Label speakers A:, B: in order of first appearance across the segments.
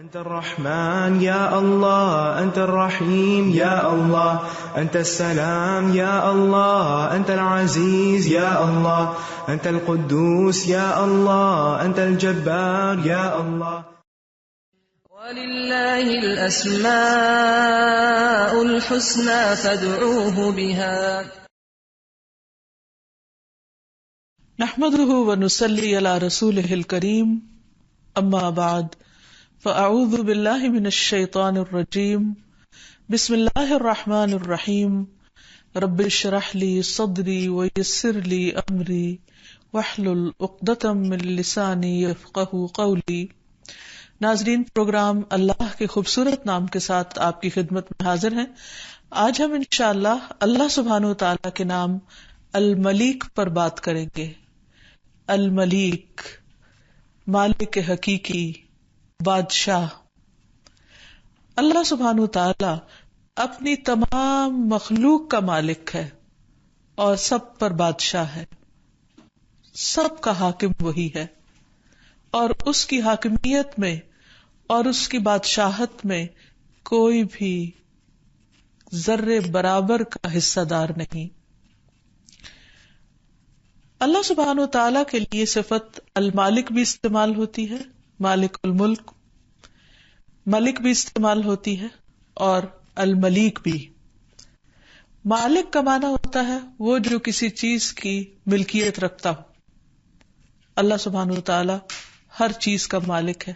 A: أنت الرحمن يا الله، أنت الرحيم يا الله، أنت السلام يا الله، أنت العزيز يا الله، أنت القدوس يا الله، أنت الجبار يا الله.
B: ولله الأسماء الحسنى فادعوه بها.
C: نحمده ونصلي على رسوله الكريم، أما بعد، فأعوذ بالله من الشيطان الرجيم. بسم الله الرحمن الرحيم. رب اشرح لي صدري ويسر لي أمري واحلل عقدة من لساني يفقهوا قولي. ناظرین، پروگرام اللہ کے خوبصورت نام کے ساتھ آپ کی خدمت میں حاضر ہیں. آج ہم انشاءاللہ اللہ سبحانہ و تعالیٰ کے نام الملیک پر بات کریں گے. الملیک، مالک حقیقی، بادشاہ. اللہ سبحانہ و تعالیٰ اپنی تمام مخلوق کا مالک ہے اور سب پر بادشاہ ہے. سب کا حاکم وہی ہے، اور اس کی حاکمیت میں اور اس کی بادشاہت میں کوئی بھی ذرے برابر کا حصہ دار نہیں. اللہ سبحانہ و تعالیٰ کے لیے صفت المالک بھی استعمال ہوتی ہے، مالک الملک، ملک بھی استعمال ہوتی ہے، اور الملیک بھی. مالک کا معنی ہوتا ہے وہ جو کسی چیز کی ملکیت رکھتا ہو. اللہ سبحانہ و تعالیٰ ہر چیز کا مالک ہے.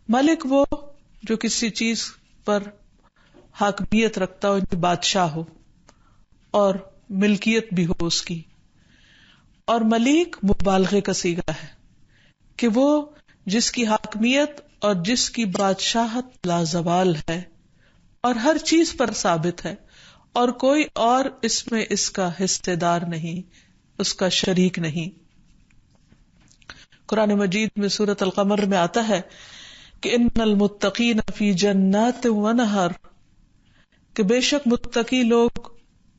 C: ملک وہ جو کسی چیز پر حاکمیت رکھتا ہو، بادشاہ ہو اور ملکیت بھی ہو اس کی. اور ملیک مبالغے کا صیغہ ہے کہ وہ جس کی حاکمیت اور جس کی بادشاہت لازوال ہے اور ہر چیز پر ثابت ہے، اور کوئی اور اس میں اس کا حصے دار نہیں، اس کا شریک نہیں. قرآن مجید میں سورۃ القمر میں آتا ہے کہ ان المتقین فی جنات ونہر، کہ بے شک متقی لوگ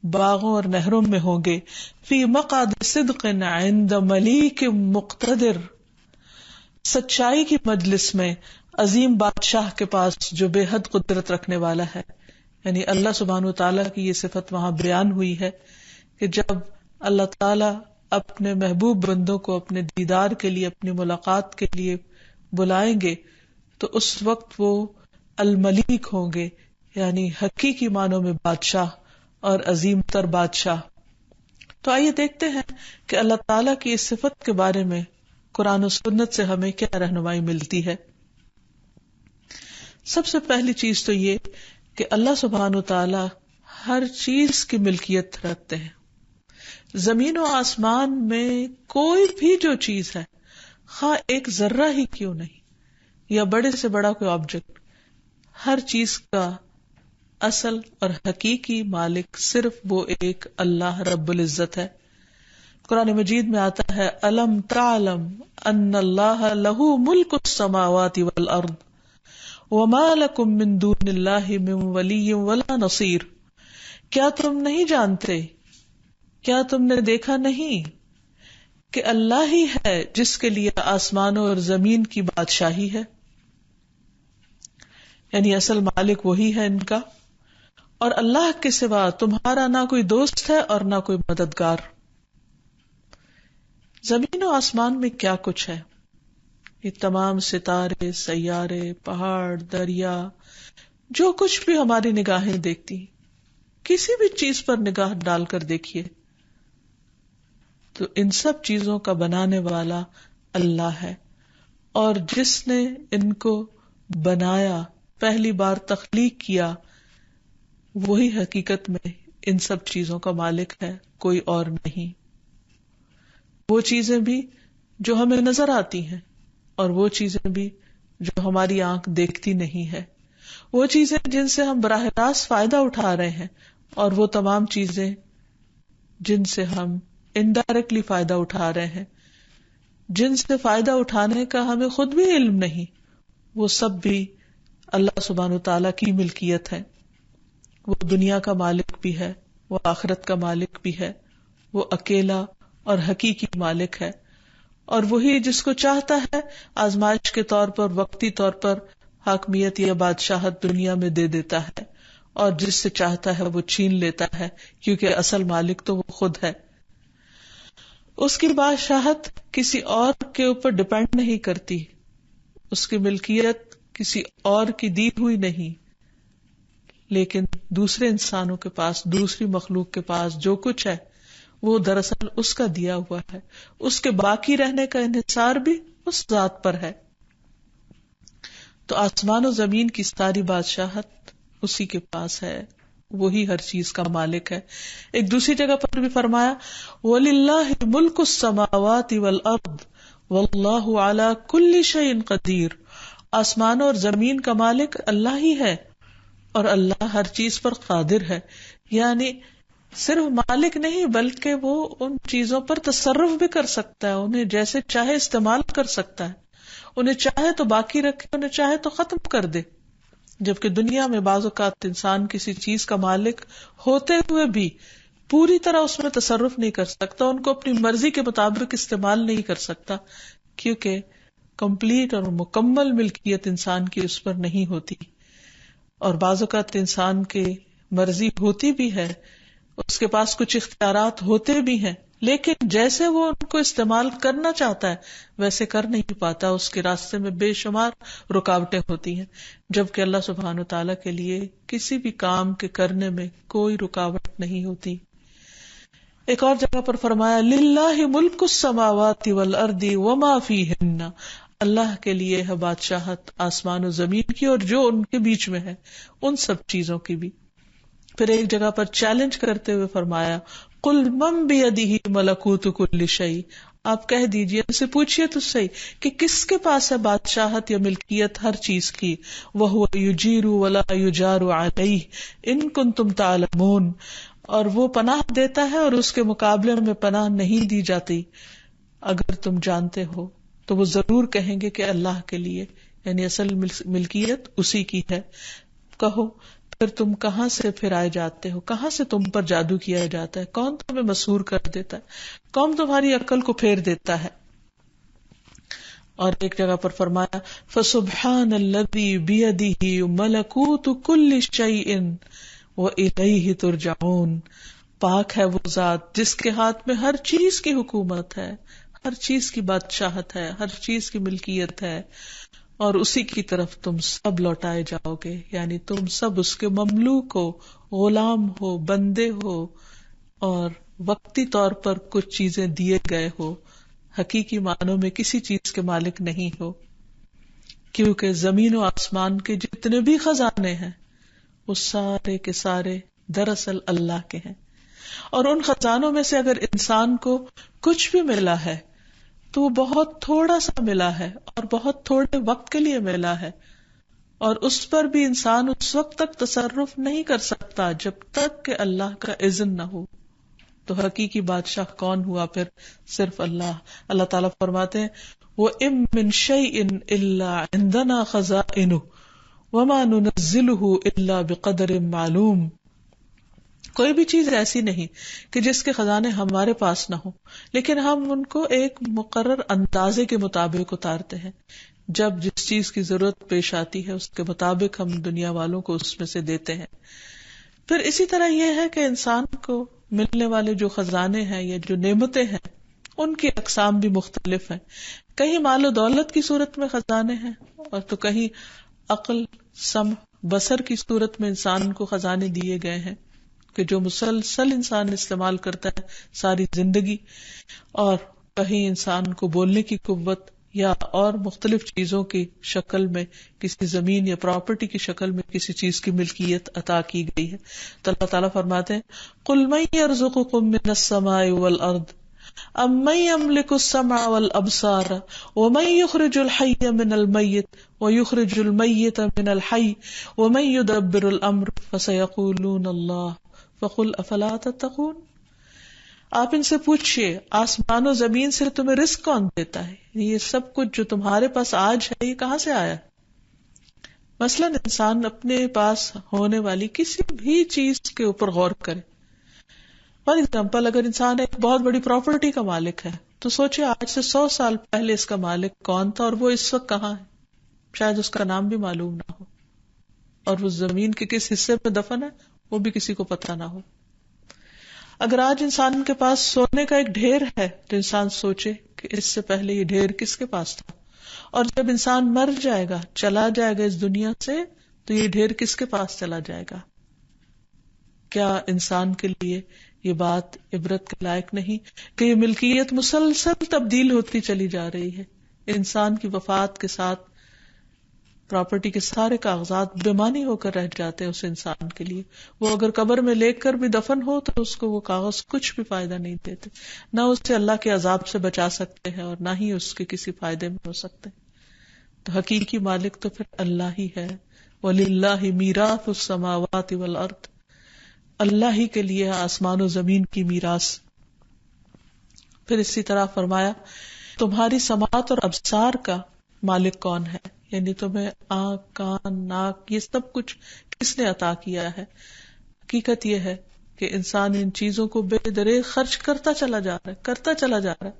C: باغوں اور نہروں میں ہوں گے. فی مقعد صدق عند ملیک مقتدر، سچائی کی مجلس میں عظیم بادشاہ کے پاس جو بے حد قدرت رکھنے والا ہے. یعنی اللہ سبحانہ و تعالیٰ کی یہ صفت وہاں بیان ہوئی ہے کہ جب اللہ تعالیٰ اپنے محبوب بندوں کو اپنے دیدار کے لیے، اپنی ملاقات کے لیے بلائیں گے تو اس وقت وہ الملیک ہوں گے، یعنی حقیقی معنوں میں بادشاہ اور عظیم تر بادشاہ. تو آئیے دیکھتے ہیں کہ اللہ تعالیٰ کی اس صفت کے بارے میں قرآن و سنت سے ہمیں کیا رہنمائی ملتی ہے. سب سے پہلی چیز تو یہ کہ اللہ سبحانہ و تعالیٰ ہر چیز کی ملکیت رکھتے ہیں. زمین و آسمان میں کوئی بھی جو چیز ہے، خواہ ایک ذرہ ہی کیوں نہیں، یا بڑے سے بڑا کوئی آبجیکٹ، ہر چیز کا اصل اور حقیقی مالک صرف وہ ایک اللہ رب العزت ہے. قرآن مجید میں آتا ہے الم تعلم ان اللہ لہ ملک السماوات والارض وما لکم من دون اللہ من ولی ولا نصیر. کیا تم نہیں جانتے، کیا تم نے دیکھا نہیں کہ اللہ ہی ہے جس کے لیے آسمانوں اور زمین کی بادشاہی ہے. یعنی اصل مالک وہی ہے ان کا، اور اللہ کے سوا تمہارا نہ کوئی دوست ہے اور نہ کوئی مددگار. زمین و آسمان میں کیا کچھ ہے، یہ تمام ستارے، سیارے، پہاڑ، دریا، جو کچھ بھی ہماری نگاہیں دیکھتی، کسی بھی چیز پر نگاہ ڈال کر دیکھیے تو ان سب چیزوں کا بنانے والا اللہ ہے. اور جس نے ان کو بنایا، پہلی بار تخلیق کیا، وہی حقیقت میں ان سب چیزوں کا مالک ہے، کوئی اور نہیں. وہ چیزیں بھی جو ہمیں نظر آتی ہیں اور وہ چیزیں بھی جو ہماری آنکھ دیکھتی نہیں ہے، وہ چیزیں جن سے ہم براہ راست فائدہ اٹھا رہے ہیں، اور وہ تمام چیزیں جن سے ہم انڈائریکٹلی فائدہ اٹھا رہے ہیں، جن سے فائدہ اٹھانے کا ہمیں خود بھی علم نہیں، وہ سب بھی اللہ سبحانہ وتعالیٰ کی ملکیت ہے. وہ دنیا کا مالک بھی ہے، وہ آخرت کا مالک بھی ہے، وہ اکیلا اور حقیقی مالک ہے. اور وہی جس کو چاہتا ہے آزمائش کے طور پر، وقتی طور پر حاکمیت یا بادشاہت دنیا میں دے دیتا ہے اور جس سے چاہتا ہے وہ چھین لیتا ہے، کیونکہ اصل مالک تو وہ خود ہے. اس کی بادشاہت کسی اور کے اوپر ڈپینڈ نہیں کرتی، اس کی ملکیت کسی اور کی دی ہوئی نہیں، لیکن دوسرے انسانوں کے پاس، دوسری مخلوق کے پاس جو کچھ ہے وہ دراصل اس کا دیا ہوا ہے. اس کے باقی رہنے کا انحصار بھی اس ذات پر ہے. تو آسمان و زمین کی ساری بادشاہت اسی کے پاس ہے، وہی ہر چیز کا مالک ہے. ایک دوسری جگہ پر بھی فرمایا وَلِلَّهِ مُلْكُ السَّمَاوَاتِ وَالْأَرْضِ وَاللَّهُ عَلَى كُلِّ شَيْءٍ قَدِيرٌ. آسمان اور زمین کا مالک اللہ ہی ہے اور اللہ ہر چیز پر قادر ہے. یعنی صرف مالک نہیں بلکہ وہ ان چیزوں پر تصرف بھی کر سکتا ہے، انہیں جیسے چاہے استعمال کر سکتا ہے، انہیں چاہے تو باقی رکھے، انہیں چاہے تو ختم کر دے. جبکہ دنیا میں بعض اوقات انسان کسی چیز کا مالک ہوتے ہوئے بھی پوری طرح اس میں تصرف نہیں کر سکتا، ان کو اپنی مرضی کے مطابق استعمال نہیں کر سکتا، کیونکہ کمپلیٹ اور مکمل ملکیت انسان کی اس پر نہیں ہوتی. اور بعض اوقات انسان کی مرضی ہوتی بھی ہے، اس کے پاس کچھ اختیارات ہوتے بھی ہیں، لیکن جیسے وہ ان کو استعمال کرنا چاہتا ہے ویسے کر نہیں پاتا. اس کے راستے میں بے شمار رکاوٹیں ہوتی ہیں، جبکہ اللہ سبحانہ وتعالیٰ کے لیے کسی بھی کام کے کرنے میں کوئی رکاوٹ نہیں ہوتی. ایک اور جگہ پر فرمایا للہ ملک السماوات والارض وما فیہن. اللہ کے لیے ہے بادشاہت آسمان و زمین کی اور جو ان کے بیچ میں ہے، ان سب چیزوں کی بھی. پھر ایک جگہ پر چیلنج کرتے ہوئے فرمایا قل من بیدہ ملکوت کل شیء. آپ کہہ دیجئے، ان سے پوچھئے تو صحیح کہ کس کے پاس ہے بادشاہت یا ملکیت ہر چیز کی. وَهُوَ يُجِيرُ وَلَا يُجَارُ عَلَيْهِ إِن كُنتُمْ تَعْلَمُونَ. اور وہ پناہ دیتا ہے اور اس کے مقابلے میں پناہ نہیں دی جاتی، اگر تم جانتے ہو. تو وہ ضرور کہیں گے کہ اللہ کے لیے، یعنی اصل ملکیت اسی کی ہے. کہو پھر تم کہاں سے پھر آئے جاتے ہو، کہاں سے تم پر جادو کیا جاتا ہے، کون تمہیں مسحور کر دیتا ہے، کون تمہاری عقل کو پھیر دیتا ہے. اور ایک جگہ پر فرمایا فسبحان الذی بیدہ ملکوت کل شیء والیہ ترجعون. پاک ہے وہ ذات جس کے ہاتھ میں ہر چیز کی حکومت ہے، ہر چیز کی بادشاہت ہے، ہر چیز کی ملکیت ہے، اور اسی کی طرف تم سب لوٹائے جاؤ گے. یعنی تم سب اس کے مملوک ہو، غلام ہو، بندے ہو، اور وقتی طور پر کچھ چیزیں دیے گئے ہو، حقیقی معنوں میں کسی چیز کے مالک نہیں ہو. کیونکہ زمین و آسمان کے جتنے بھی خزانے ہیں وہ سارے کے سارے دراصل اللہ کے ہیں. اور ان خزانوں میں سے اگر انسان کو کچھ بھی ملا ہے تو وہ بہت تھوڑا سا ملا ہے اور بہت تھوڑے وقت کے لیے ملا ہے، اور اس پر بھی انسان اس وقت تک تصرف نہیں کر سکتا جب تک کہ اللہ کا اذن نہ ہو. تو حقیقی بادشاہ کون ہوا پھر؟ صرف اللہ. اللہ تعالیٰ فرماتے ہیں وَإِن مِّن شَيْءٍ إِلَّا عِندَنَا خَزَائِنُهُ وَمَا نُنَزِّلُهُ إِلَّا بِقَدْرٍ مَّعْلُومٍ. کوئی بھی چیز ایسی نہیں کہ جس کے خزانے ہمارے پاس نہ ہو، لیکن ہم ان کو ایک مقرر اندازے کے مطابق اتارتے ہیں. جب جس چیز کی ضرورت پیش آتی ہے اس کے مطابق ہم دنیا والوں کو اس میں سے دیتے ہیں. پھر اسی طرح یہ ہے کہ انسان کو ملنے والے جو خزانے ہیں یا جو نعمتیں ہیں ان کی اقسام بھی مختلف ہیں. کہیں مال و دولت کی صورت میں خزانے ہیں، اور تو کہیں عقل، سمع، بصر کی صورت میں انسان کو خزانے دیے گئے ہیں کہ جو مسلسل انسان استعمال کرتا ہے ساری زندگی. اور کہیں انسان کو بولنے کی قوت یا اور مختلف چیزوں کی شکل میں، کسی زمین یا پراپرٹی کی شکل میں کسی چیز کی ملکیت عطا کی گئی ہے. تو اللہ تعالیٰ فرماتے ہیں قُلْ مَن يَرْزُقُكُم مِّنَ السَّمَاءِ وَالْأَرْضِ أَمَّن يَمْلِكُ السَّمْعَ وَالْأَبْصَارَ وَمَن يُخْرِجُ الْحَيَّ مِنَ الْمَيِّتِ وَيُخْرِجُ الْمَيِّتَ مِنَ الْحَيِّ وَمَن يُدَبِّرُ الْأَمْرَ فَسَيَقُولُونَ اللَّهُ فَقُلْ أَفَلَا تَتَّقُونَ. آپ ان سے پوچھئے آسمان و زمین سے تمہیں رزق کون دیتا ہے؟ یہ سب کچھ جو تمہارے پاس آج ہے یہ کہاں سے آیا؟ مثلاً انسان اپنے پاس ہونے والی کسی بھی چیز کے اوپر غور کرے. فار ایگزامپل اگر انسان ایک بہت بڑی پراپرٹی کا مالک ہے تو سوچے آج سے 100 سال پہلے اس کا مالک کون تھا اور وہ اس وقت کہاں ہے. شاید اس کا نام بھی معلوم نہ ہو، اور وہ زمین کے کس حصے میں دفن ہے وہ بھی کسی کو پتہ نہ ہو۔ اگر آج انسان کے پاس سونے کا ایک ڈھیر ہے تو انسان سوچے کہ اس سے پہلے یہ ڈھیر کس کے پاس تھا، اور جب انسان مر جائے گا، چلا جائے گا اس دنیا سے، تو یہ ڈھیر کس کے پاس چلا جائے گا؟ کیا انسان کے لیے یہ بات عبرت کے لائق نہیں کہ یہ ملکیت مسلسل تبدیل ہوتی چلی جا رہی ہے؟ انسان کی وفات کے ساتھ پراپرٹی کے سارے کاغذات بےمانی ہو کر رہ جاتے ہیں اس انسان کے لیے۔ وہ اگر قبر میں لے کر بھی دفن ہو تو اس کو وہ کاغذ کچھ بھی فائدہ نہیں دیتے، نہ اسے اللہ کے عذاب سے بچا سکتے ہیں اور نہ ہی اس کے کسی فائدے میں ہو سکتے۔ تو حقیقی مالک تو پھر اللہ ہی ہے۔ وَلِلَّهِ مِيرَاثُ السَّمَاوَاتِ وَالْأَرْضِ، اللہ ہی کے لیے آسمان و زمین کی میراث۔ پھر اسی طرح فرمایا تمہاری سماعت اور ابصار کا مالک کون ہے؟ یعنی تمہیں آنکھ، کان، ناک، یہ سب کچھ کس نے عطا کیا ہے؟ حقیقت یہ ہے کہ انسان ان چیزوں کو بے دریغ خرچ کرتا چلا جا رہا ہے۔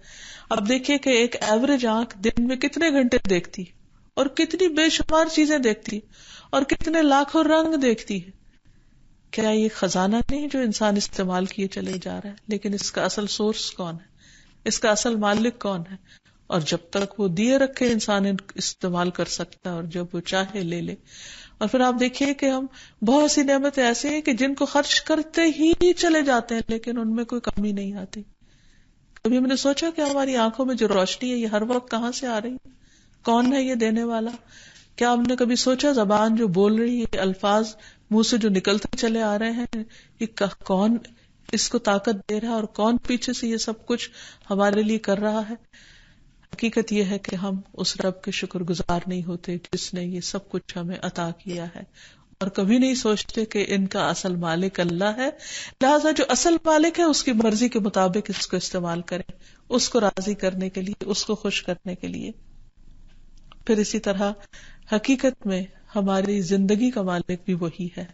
C: اب دیکھیے کہ ایک ایوریج آنکھ دن میں کتنے گھنٹے دیکھتی ہے اور کتنی بے شمار چیزیں دیکھتی ہے اور کتنے لاکھوں رنگ دیکھتی ہے۔ کیا یہ خزانہ نہیں جو انسان استعمال کیے چلے جا رہا ہے؟ لیکن اس کا اصل سورس کون ہے؟ اس کا اصل مالک کون ہے؟ اور جب تک وہ دیے رکھے انسان استعمال کر سکتا ہے، اور جب وہ چاہے لے لے۔ اور پھر آپ دیکھیے کہ ہم بہت سی نعمتیں ایسی ہیں کہ جن کو خرچ کرتے ہی چلے جاتے ہیں لیکن ان میں کوئی کمی نہیں آتی۔ کبھی ہم نے سوچا کہ ہماری آنکھوں میں جو روشنی ہے یہ ہر وقت کہاں سے آ رہی ہے؟ کون ہے یہ دینے والا؟ کیا ہم نے کبھی سوچا زبان جو بول رہی ہے، الفاظ منہ سے جو نکلتے چلے آ رہے ہیں، یہ کون اس کو طاقت دے رہا ہے اور کون پیچھے سے یہ سب کچھ ہمارے لیے کر رہا ہے؟ حقیقت یہ ہے کہ ہم اس رب کے شکر گزار نہیں ہوتے جس نے یہ سب کچھ ہمیں عطا کیا ہے، اور کبھی نہیں سوچتے کہ ان کا اصل مالک اللہ ہے، لہذا جو اصل مالک ہے اس کی مرضی کے مطابق اس کو استعمال کریں، اس کو راضی کرنے کے لیے، اس کو خوش کرنے کے لیے۔ پھر اسی طرح حقیقت میں ہماری زندگی کا مالک بھی وہی ہے۔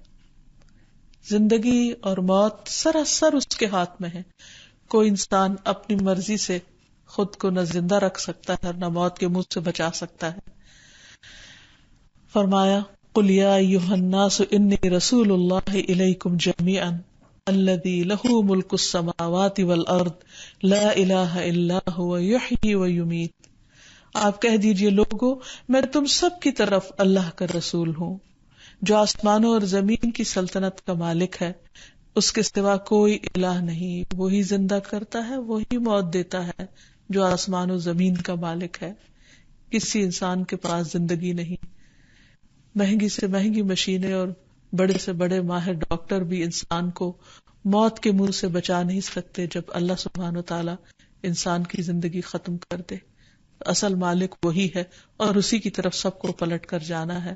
C: زندگی اور موت سراسر اس کے ہاتھ میں ہے۔ کوئی انسان اپنی مرضی سے خود کو نہ زندہ رکھ سکتا ہے اور نہ موت کے منہ سے بچا سکتا ہے۔ فرمایا قُلْ يَا أَيُّهَا النَّاسُ إِنِّي رَسُولُ اللَّهِ إِلَيْكُمْ جَمِيعًا الَّذِي لَهُ مُلْكُ السَّمَاوَاتِ وَالْأَرْضِ لَا إِلَٰهَ إِلَّا هُوَ يُحْيِي وَيُمِيتُ۔ آپ کہہ دیجئے لوگو میں تم سب کی طرف اللہ کا رسول ہوں، جو آسمانوں اور زمین کی سلطنت کا مالک ہے، اس کے سوا کوئی الہ نہیں، وہی زندہ کرتا ہے، وہی موت دیتا ہے، جو آسمان و زمین کا مالک ہے۔ کسی انسان کے پاس زندگی نہیں، مہنگی سے مہنگی مشینیں اور بڑے سے بڑے ماہر ڈاکٹر بھی انسان کو موت کے منہ سے بچا نہیں سکتے جب اللہ سبحانہ وتعالی انسان کی زندگی ختم کر دے۔ اصل مالک وہی ہے اور اسی کی طرف سب کو پلٹ کر جانا ہے۔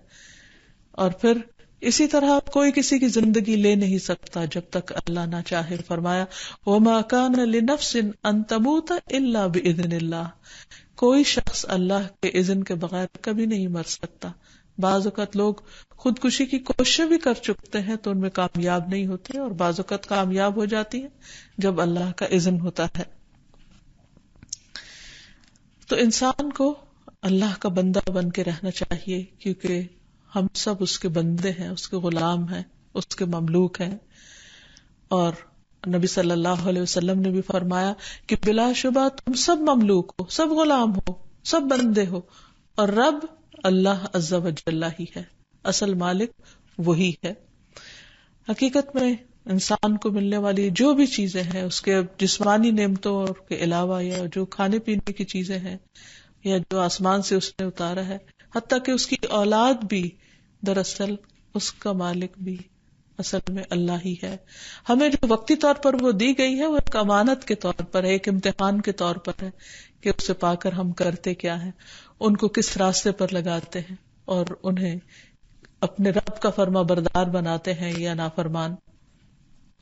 C: اور پھر اسی طرح کوئی کسی کی زندگی لے نہیں سکتا جب تک اللہ نہ چاہے۔ فرمایا وَمَا كَانَ لِنَفْسٍ أَن تَمُوتَ إِلَّا بِإِذْنِ اللَّهِ، کوئی شخص اللہ کے اذن کے بغیر کبھی نہیں مر سکتا۔ بعض اوقات لوگ خودکشی کی کوششیں بھی کر چکتے ہیں تو ان میں کامیاب نہیں ہوتے، اور بعض اوقات کامیاب ہو جاتی ہیں جب اللہ کا اذن ہوتا ہے۔ تو انسان کو اللہ کا بندہ بن کے رہنا چاہیے، کیونکہ ہم سب اس کے بندے ہیں، اس کے غلام ہیں، اس کے مملوک ہیں۔ اور نبی صلی اللہ علیہ وسلم نے بھی فرمایا کہ بلا شبہ تم سب مملوک ہو، سب غلام ہو، سب بندے ہو، اور رب اللہ عز و جل ہی ہے، اصل مالک وہی ہے۔ حقیقت میں انسان کو ملنے والی جو بھی چیزیں ہیں، اس کے جسمانی نعمتوں کے علاوہ، یا جو کھانے پینے کی چیزیں ہیں، یا جو آسمان سے اس نے اتارا ہے، حتیٰ کہ اس کی اولاد بھی دراصل اس کا مالک بھی اصل میں اللہ ہی ہے۔ ہمیں جو وقتی طور پر وہ دی گئی ہے وہ ایک امانت کے طور پر ہے، ایک امتحان کے طور پر ہے کہ اسے پا کر ہم کرتے کیا ہیں، ان کو کس راستے پر لگاتے ہیں اور انہیں اپنے رب کا فرما بردار بناتے ہیں یا نافرمان۔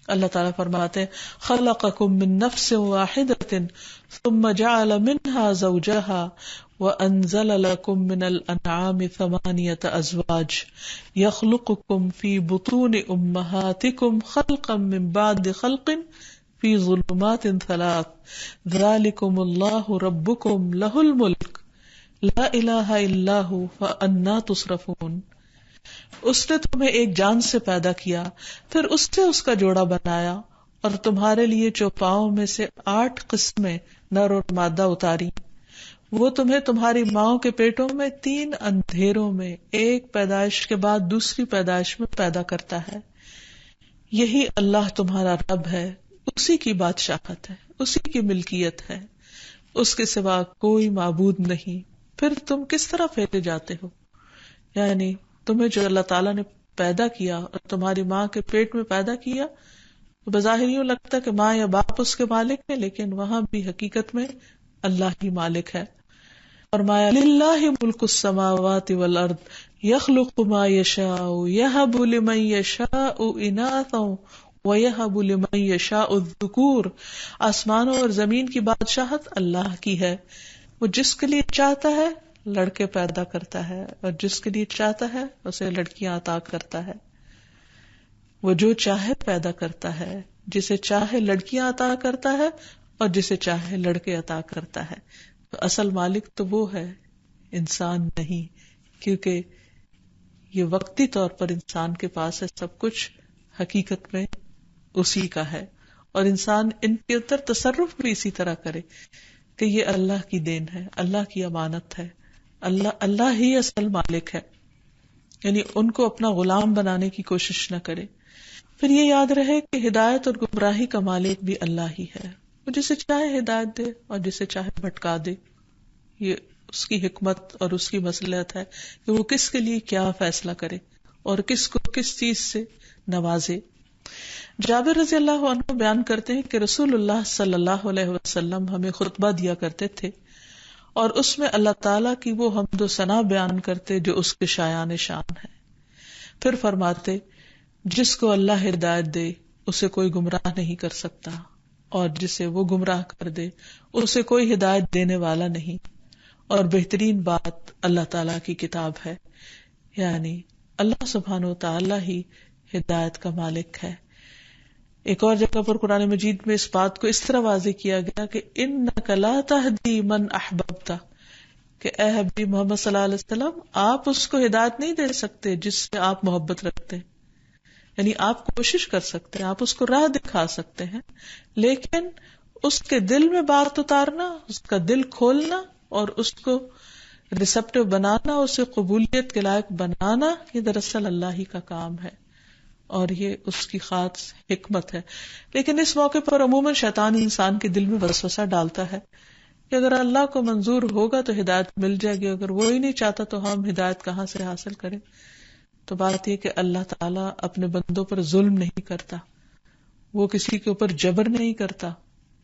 C: اللہ تعالیٰ فرماتے ہیں خلقکم من نفس واحدۃ ثم جعل منها زوجها وانزل لكم من الانعام ثمانية ازواج يخلقكم في بطون امهاتكم خلقا من بعد خلق في ظلمات ثلاث ذلكم الله ربكم له الملك لا الہ الا ھو فانا تصرفون. اس نے تمہیں ایک جان سے پیدا کیا، پھر اس سے اس کا جوڑا بنایا، اور تمہارے لیے چوپاؤں میں سے 8 قسمیں نر اور مادہ اتاری. وہ تمہیں تمہاری ماؤں کے پیٹوں میں 3 اندھیروں میں ایک پیدائش کے بعد دوسری پیدائش میں پیدا کرتا ہے. یہی اللہ تمہارا رب ہے، اسی کی بادشاہت ہے، اسی کی ملکیت ہے، اس کے سوا کوئی معبود نہیں. پھر تم کس طرح پھیرے جاتے ہو؟ یعنی تمہیں جو اللہ تعالیٰ نے پیدا کیا اور تمہاری ماں کے پیٹ میں پیدا کیا، بظاہر یوں لگتا کہ ماں یا باپ اس کے مالک ہے، لیکن وہاں بھی حقیقت میں اللہ ہی مالک ہے. فرمایا للہ ملک السماوات والارض یخلق ما یشاء یہب لمن یشاء اناثا ویہب لمن یشاء الذکور. آسمانوں اور زمین کی بادشاہت اللہ کی ہے، وہ جس کے لیے چاہتا ہے لڑکے پیدا کرتا ہے اور جس کے لیے چاہتا ہے اسے لڑکیاں عطا کرتا ہے. وہ جو چاہے پیدا کرتا ہے، جسے چاہے لڑکیاں عطا کرتا ہے اور جسے چاہے لڑکے عطا کرتا ہے. تو اصل مالک تو وہ ہے، انسان نہیں، کیونکہ یہ وقتی طور پر انسان کے پاس ہے سب کچھ، حقیقت میں اسی کا ہے. اور انسان ان کے اندر تصرف بھی اسی طرح کرے کہ یہ اللہ کی دین ہے، اللہ کی امانت ہے، اللہ ہی اصل مالک ہے، یعنی ان کو اپنا غلام بنانے کی کوشش نہ کرے. پھر یہ یاد رہے کہ ہدایت اور گمراہی کا مالک بھی اللہ ہی ہے، وہ جسے چاہے ہدایت دے اور جسے چاہے بھٹکا دے. یہ اس کی حکمت اور اس کی مصلحت ہے کہ وہ کس کے لیے کیا فیصلہ کرے اور کس کو کس چیز سے نوازے. جابر رضی اللہ عنہ بیان کرتے ہیں کہ رسول اللہ صلی اللہ علیہ وسلم ہمیں خطبہ دیا کرتے تھے اور اس میں اللہ تعالیٰ کی وہ حمد و ثنا بیان کرتے جو اس کے شایان شان ہے. پھر فرماتے جس کو اللہ ہدایت دے اسے کوئی گمراہ نہیں کر سکتا، اور جسے وہ گمراہ کر دے اسے کوئی ہدایت دینے والا نہیں، اور بہترین بات اللہ تعالیٰ کی کتاب ہے. یعنی اللہ سبحانہ و تعالیٰ ہی ہدایت کا مالک ہے. ایک اور جگہ پر قرآن مجید میں اس بات کو اس طرح واضح کیا گیا کہ انک لا تہدی من احببت، کہ اے حبیب محمد صلی اللہ علیہ وسلم آپ اس کو ہدایت نہیں دے سکتے جس سے آپ محبت رکھتے ہیں. یعنی آپ کوشش کر سکتے ہیں، آپ اس کو راہ دکھا سکتے ہیں، لیکن اس کے دل میں بات اتارنا، اس کا دل کھولنا اور اس کو ریسپٹیو بنانا، اسے قبولیت کے لائق بنانا، یہ دراصل اللہ ہی کا کام ہے اور یہ اس کی خاص حکمت ہے. لیکن اس موقع پر عموماً شیطان انسان کے دل میں وسوسہ ڈالتا ہے کہ اگر اللہ کو منظور ہوگا تو ہدایت مل جائے گی، اگر وہی نہیں چاہتا تو ہم ہدایت کہاں سے حاصل کریں. تو بات یہ کہ اللہ تعالیٰ اپنے بندوں پر ظلم نہیں کرتا، وہ کسی کے اوپر جبر نہیں کرتا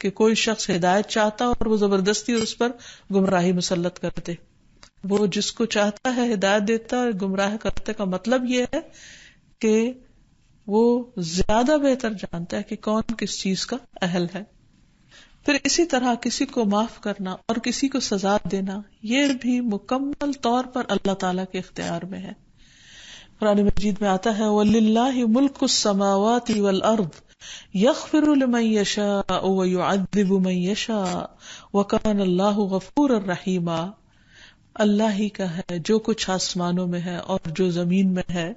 C: کہ کوئی شخص ہدایت چاہتا اور وہ زبردستی اس پر گمراہی مسلط کرتے. وہ جس کو چاہتا ہے ہدایت دیتا اور گمراہ کرتے کا مطلب یہ ہے کہ وہ زیادہ بہتر جانتا ہے کہ کون کس چیز کا اہل ہے. پھر اسی طرح کسی کو معاف کرنا اور کسی کو سزا دینا یہ بھی مکمل طور پر اللہ تعالیٰ کے اختیار میں ہے. قرآن مجید میں آتا ہے وَلِلَّهِ مُلْكُ السَّمَاوَاتِ وَالْأَرْضِ يَغْفِرُ لِمَن يَشَاءُ وَيُعَذِّبُ مَن يَشَاءُ وَكَانَ اللَّهُ غَفُورًا رَحِيمًا. اللہ ہی کا ہے جو کچھ آسمانوں میں ہے اور جو زمین میں ہے،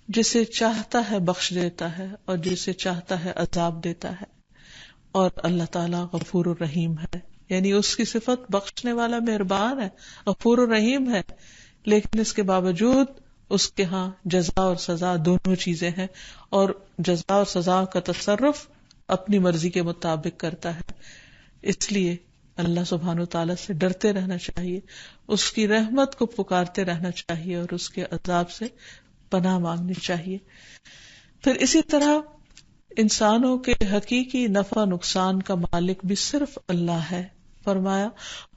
C: جسے چاہتا ہے بخش دیتا ہے اور جسے چاہتا ہے عذاب دیتا ہے، اور اللہ تعالیٰ غفور الرحیم ہے. یعنی اس کی صفت بخشنے والا مہربان ہے، غفور الرحیم ہے، لیکن اس کے باوجود اس کے ہاں جزا اور سزا دونوں چیزیں ہیں، اور جزا اور سزا کا تصرف اپنی مرضی کے مطابق کرتا ہے. اس لیے اللہ سبحانہ وتعالیٰ سے ڈرتے رہنا چاہیے، اس کی رحمت کو پکارتے رہنا چاہیے اور اس کے عذاب سے پناہ مانگنی چاہیے. پھر اسی طرح انسانوں کے حقیقی نفع نقصان کا مالک بھی صرف اللہ ہے. فرمایا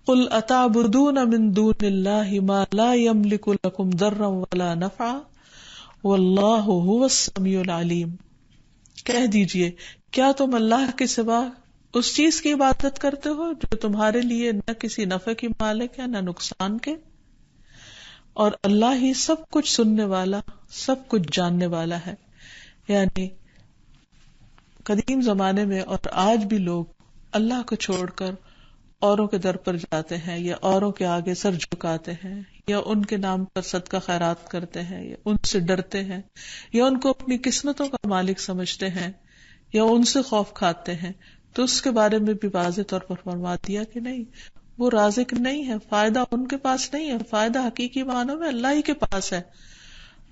C: قل اتعبدون من دون اللہ ما لا یملک لکم ضرا ولا نفعا واللہ هو السمیع العلیم. کہہ دیجئے کیا تم اللہ کے سوا اس چیز کی عبادت کرتے ہو جو تمہارے لیے نہ کسی نفع کی مالک ہے نہ نقصان کے، اور اللہ ہی سب کچھ سننے والا سب کچھ جاننے والا ہے. یعنی قدیم زمانے میں اور آج بھی لوگ اللہ کو چھوڑ کر اوروں کے در پر جاتے ہیں یا اوروں کے آگے سر جھکاتے ہیں یا ان کے نام پر صدقہ خیرات کرتے ہیں یا ان سے ڈرتے ہیں یا ان کو اپنی قسمتوں کا مالک سمجھتے ہیں یا ان سے خوف کھاتے ہیں، تو اس کے بارے میں بھی واضح طور پر فرما دیا کہ نہیں، وہ رازق نہیں ہے، فائدہ ان کے پاس نہیں ہے، فائدہ حقیقی معنوں میں اللہ ہی کے پاس ہے۔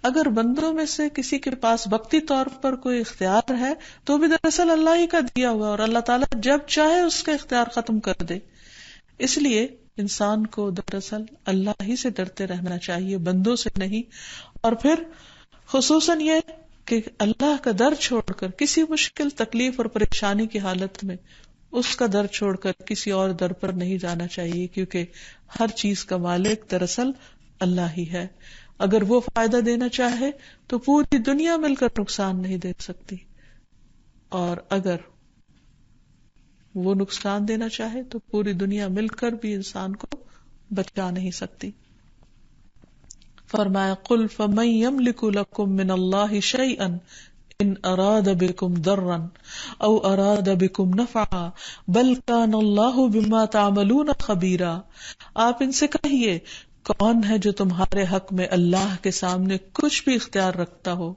C: اگر بندوں میں سے کسی کے پاس وقتی طور پر کوئی اختیار ہے تو بھی دراصل اللہ ہی کا دیا ہوا، اور اللہ تعالیٰ جب چاہے اس کا اختیار ختم کر دے۔ اس لیے انسان کو دراصل اللہ ہی سے ڈرتے رہنا چاہیے، بندوں سے نہیں۔ اور پھر خصوصاً یہ کہ اللہ کا در چھوڑ کر کسی مشکل تکلیف اور پریشانی کی حالت میں اس کا در چھوڑ کر کسی اور در پر نہیں جانا چاہیے، کیونکہ ہر چیز کا مالک دراصل اللہ ہی ہے۔ اگر وہ فائدہ دینا چاہے تو پوری دنیا مل کر نقصان نہیں دے سکتی، اور اگر وہ نقصان دینا چاہے تو پوری دنیا مل کر بھی انسان کو بچا نہیں سکتی۔ فرمایا قل فمن یملک لکم من اللہ شیئا ان اراد بکم ضرا او اراد بکم نفعا بل کان اللہ بما تعملون خبیرا۔ آپ ان سے کہیے کون ہے جو تمہارے حق میں اللہ کے سامنے کچھ بھی اختیار رکھتا ہو،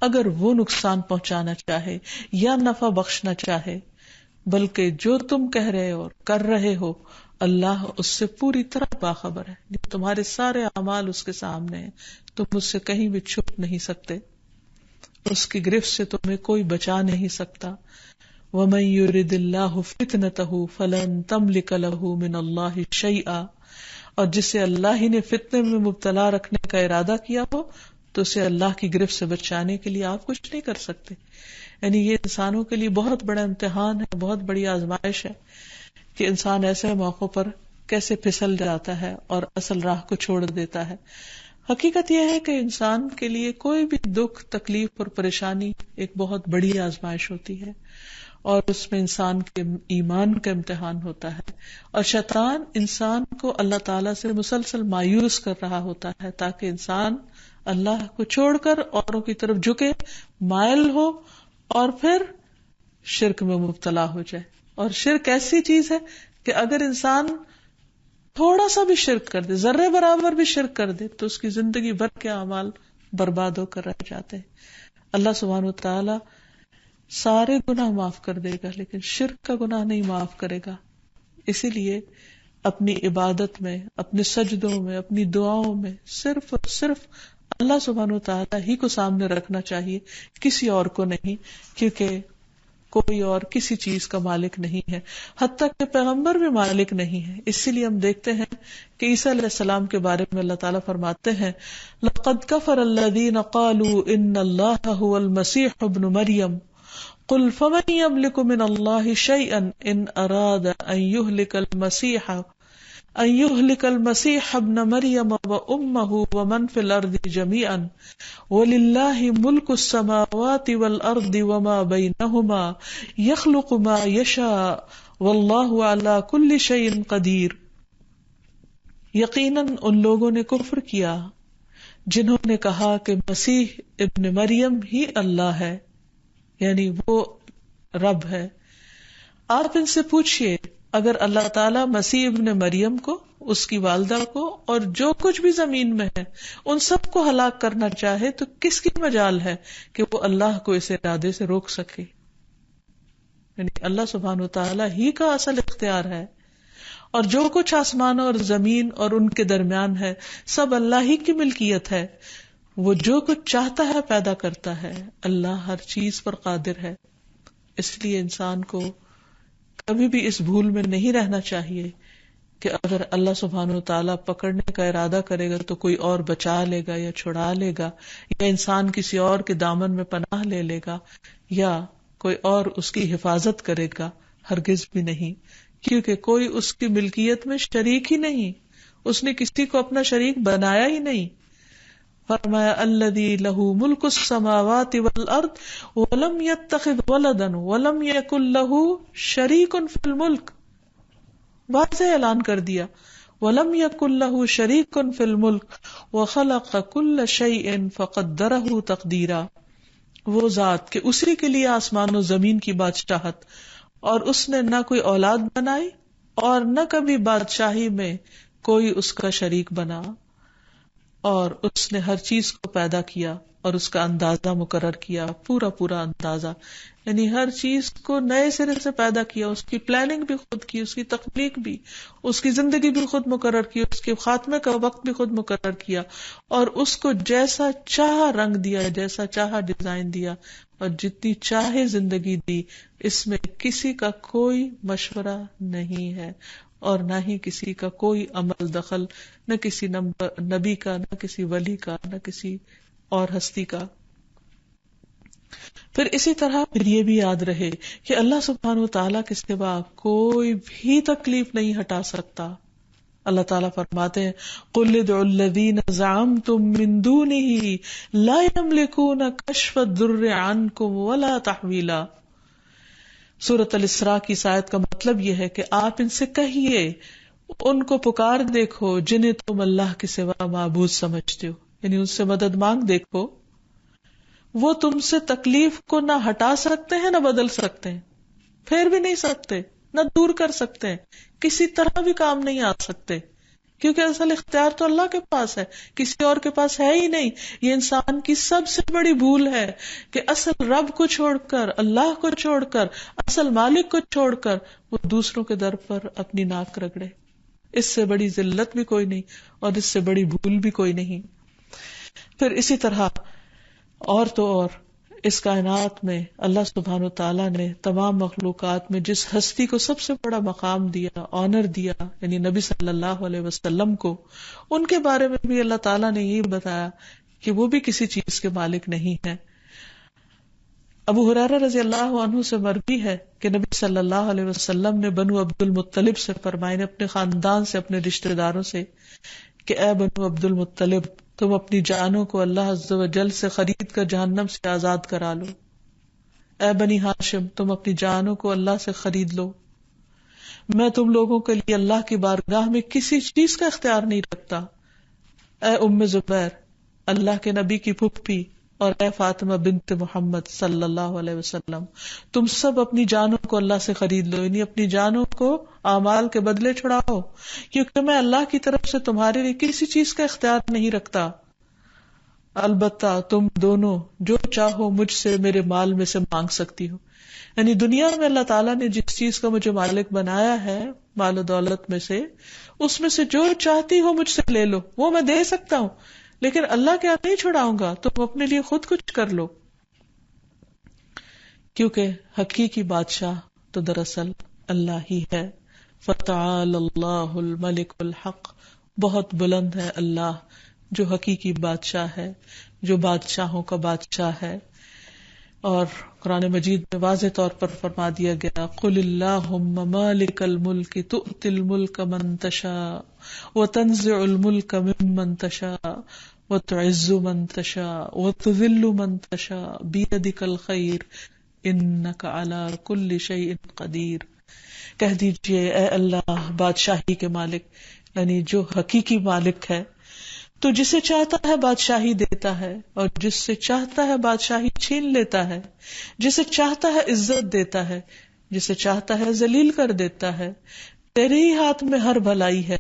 C: اگر وہ نقصان پہنچانا چاہے یا نفع بخشنا چاہے، بلکہ جو تم کہہ رہے اور کر رہے ہو اللہ اس سے پوری طرح باخبر ہے، تمہارے سارے اعمال اس کے سامنے ہیں، تم اس سے کہیں بھی چھپ نہیں سکتے، اس کی گرفت سے تمہیں کوئی بچا نہیں سکتا۔ وَمَن يُرِدِ اللَّهُ فِتْنَتَهُ فَلَن تَمْلِكَ لَهُ مِنَ اللَّهِ شَيْئًا، اور جسے اللہ ہی نے فتنے میں مبتلا رکھنے کا ارادہ کیا ہو تو اسے اللہ کی گرفت سے بچانے کے لیے آپ کچھ نہیں کر سکتے۔ یعنی یہ انسانوں کے لیے بہت بڑا امتحان ہے، بہت بڑی آزمائش ہے کہ انسان ایسے موقعوں پر کیسے پھسل جاتا ہے اور اصل راہ کو چھوڑ دیتا ہے۔ حقیقت یہ ہے کہ انسان کے لیے کوئی بھی دکھ، تکلیف اور پریشانی ایک بہت بڑی آزمائش ہوتی ہے، اور اس میں انسان کے ایمان کا امتحان ہوتا ہے، اور شیطان انسان کو اللہ تعالیٰ سے مسلسل مایوس کر رہا ہوتا ہے تاکہ انسان اللہ کو چھوڑ کر اوروں کی طرف جھکے، مائل ہو، اور پھر شرک میں مبتلا ہو جائے۔ اور شرک ایسی چیز ہے کہ اگر انسان تھوڑا سا بھی شرک کر دے، ذرے برابر بھی شرک کر دے، تو اس کی زندگی بھر کے اعمال برباد ہو کر رہ جاتے ہیں۔ اللہ سبحانہ و تعالی سارے گناہ معاف کر دے گا لیکن شرک کا گناہ نہیں معاف کرے گا۔ اسی لیے اپنی عبادت میں، اپنے سجدوں میں، اپنی دعاؤں میں صرف اور صرف اللہ سبحانہ و تعالی ہی کو سامنے رکھنا چاہیے، کسی اور کو نہیں، کیونکہ کوئی اور کسی چیز کا مالک نہیں ہے، حتیٰ کہ پیغمبر بھی مالک نہیں ہے۔ اسی لیے ہم دیکھتے ہیں کہ عیسیٰ علیہ السلام کے بارے میں اللہ تعالیٰ فرماتے ہیں لَقَدْ كَفَرَ الَّذِينَ قَالُوا إِنَّ اللَّهَ هُوَ الْمَسِيحُ ابْنُ مَرْيَمَ قُلْ فَمَنْ يَمْلِكُ مِنَ اللَّهِ شَيْئًا إِنْ أَرَادَ أَنْ يُهْلِكَ الْمَسِيحَ ابْنَ مَرْيَمَ وَأُمَّهُ وَمَنْ فِي الْأَرْضِ جَمِيعًا وَلِلَّهِ مُلْكُ السَّمَاوَاتِ وَالْأَرْضِ وَمَا بَيْنَهُمَا يَخْلُقُ مَا يَشَاءُ وَاللَّهُ عَلَى كُلِّ شَيْءٍ قَدِيرٌ۔ یقیناً ان لوگوں نے کفر کیا جنہوں نے کہا کہ مسیح ابن مریم ہی اللہ ہے، یعنی وہ رب ہے۔ آپ ان سے پوچھئے اگر اللہ تعالیٰ مسیح ابن مریم کو، اس کی والدہ کو اور جو کچھ بھی زمین میں ہے ان سب کو ہلاک کرنا چاہے تو کس کی مجال ہے کہ وہ اللہ کو اس ارادے سے روک سکے؟ یعنی اللہ سبحانہ وتعالیٰ ہی کا اصل اختیار ہے، اور جو کچھ آسمان اور زمین اور ان کے درمیان ہے سب اللہ ہی کی ملکیت ہے۔ وہ جو کچھ چاہتا ہے پیدا کرتا ہے، اللہ ہر چیز پر قادر ہے۔ اس لیے انسان کو کبھی بھی اس بھول میں نہیں رہنا چاہیے کہ اگر اللہ سبحانہ و تعالیٰ پکڑنے کا ارادہ کرے گا تو کوئی اور بچا لے گا یا چھڑا لے گا، یا انسان کسی اور کے دامن میں پناہ لے لے گا، یا کوئی اور اس کی حفاظت کرے گا۔ ہرگز بھی نہیں، کیونکہ کوئی اس کی ملکیت میں شریک ہی نہیں، اس نے کسی کو اپنا شریک بنایا ہی نہیں۔ فرمایا الذی لہ ملک السماوات والارض ولم یتخذ ولدا ولم یکن لہ شریک فی الملک، واضح اعلان کر دیا ولم یکن لہ شریک فی الملک وخلق کل شیء فقدرہ تقدیرا۔ وہ ذات کہ اسی کے لیے آسمان و زمین کی بادشاہت، اور اس نے نہ کوئی اولاد بنائی اور نہ کبھی بادشاہی میں کوئی اس کا شریک بنا، اور اس نے ہر چیز کو پیدا کیا اور اس کا اندازہ مقرر کیا، پورا اندازہ، یعنی ہر چیز کو نئے سرے سے پیدا کیا، اس کی پلاننگ بھی خود کی، اس کی تخلیق بھی، اس کی زندگی بھی خود مقرر کی، اس کے خاتمے کا وقت بھی خود مقرر کیا، اور اس کو جیسا چاہا رنگ دیا، جیسا چاہا ڈیزائن دیا، اور جتنی چاہے زندگی دی۔ اس میں کسی کا کوئی مشورہ نہیں ہے، اور نہ ہی کسی کا کوئی عمل دخل، نہ کسی نبی کا، نہ کسی ولی کا، نہ کسی اور ہستی کا۔ پھر اسی طرح پھر یہ بھی یاد رہے کہ اللہ سبحانہ وتعالیٰ کے سوا کوئی بھی تکلیف نہیں ہٹا سکتا۔ اللہ تعالیٰ فرماتے ہیں قُلِ ادْعُوا الَّذِينَ زَعَمْتُم مِّن دُونِهِ لَا يَمْلِكُونَ كَشْفَ الضُّرِّ عَنكُمْ وَلَا تَحْوِيلًا۔ سورۃ الاسراء کی اس آیت کا مطلب یہ ہے کہ آپ ان سے کہیے، ان کو پکار دیکھو جنہیں تم اللہ کے سوا معبود سمجھتے ہو، یعنی ان سے مدد مانگ دیکھو، وہ تم سے تکلیف کو نہ ہٹا سکتے ہیں نہ بدل سکتے ہیں، پھیر بھی نہیں سکتے، نہ دور کر سکتے ہیں، کسی طرح بھی کام نہیں آ سکتے، کیونکہ اصل اختیار تو اللہ کے پاس ہے، کسی اور کے پاس ہے ہی نہیں۔ یہ انسان کی سب سے بڑی بھول ہے کہ اصل رب کو چھوڑ کر، اللہ کو چھوڑ کر، اصل مالک کو چھوڑ کر وہ دوسروں کے در پر اپنی ناک رگڑے۔ اس سے بڑی ذلت بھی کوئی نہیں اور اس سے بڑی بھول بھی کوئی نہیں۔ پھر اسی طرح اور تو اور اس کائنات میں اللہ سبحانہ وتعالیٰ نے تمام مخلوقات میں جس ہستی کو سب سے بڑا مقام دیا، آنر دیا، یعنی نبی صلی اللہ علیہ وسلم کو، ان کے بارے میں بھی اللہ تعالیٰ نے یہ بتایا کہ وہ بھی کسی چیز کے مالک نہیں ہے۔ ابو ہریرہ رضی اللہ عنہ سے مروی ہے کہ نبی صلی اللہ علیہ وسلم نے بنو عبد المطلب سے فرمایا، اپنے خاندان سے، اپنے رشتہ داروں سے، کہ اے بنو عبد المطلب، تم اپنی جانوں کو اللہ عز و جل سے خرید کر جہنم سے آزاد کرا لو۔ اے بنی ہاشم، تم اپنی جانوں کو اللہ سے خرید لو۔ میں تم لوگوں کے لیے اللہ کی بارگاہ میں کسی چیز کا اختیار نہیں رکھتا۔ اے ام زبیر، اللہ کے نبی کی پھپھی، اور اے فاطمہ بنت محمد صلی اللہ علیہ وسلم، تم سب اپنی جانوں کو اللہ سے خرید لو، یعنی اپنی جانوں کو اعمال کے بدلے چھڑاؤ، کیونکہ میں اللہ کی طرف سے تمہارے لیے کسی چیز کا اختیار نہیں رکھتا۔ البتہ تم دونوں جو چاہو مجھ سے میرے مال میں سے مانگ سکتی ہو، یعنی دنیا میں اللہ تعالیٰ نے جس چیز کا مجھے مالک بنایا ہے، مال و دولت میں سے، اس میں سے جو چاہتی ہو مجھ سے لے لو، وہ میں دے سکتا ہوں، لیکن اللہ کے ہاتھ نہیں چھڑاؤں گا، تم اپنے لیے خود کچھ کر لو، کیونکہ حقیقی بادشاہ تو دراصل اللہ ہی ہے۔ فتعال اللہ الملک الحق، بہت بلند ہے اللہ جو حقیقی بادشاہ ہے، جو بادشاہوں کا بادشاہ ہے۔ اور قرآن مجید میں واضح طور پر فرما دیا گیا قل اللہم مالک الملک تؤتی الملک من تشاء وتنزع الملک ممن تشاء وتعز من تشاء وتذل من تشاء بیدک الخیر انک علی کل شیء قدیر۔ کہہ دیجئے اے اللہ بادشاہی کے مالک، یعنی جو حقیقی مالک ہے، تو جسے چاہتا ہے بادشاہی دیتا ہے، اور جس سے چاہتا ہے بادشاہی چھین لیتا ہے، جسے چاہتا ہے عزت دیتا ہے، جسے چاہتا ہے ذلیل کر دیتا ہے۔ تیرے ہی ہاتھ میں ہر بھلائی ہے،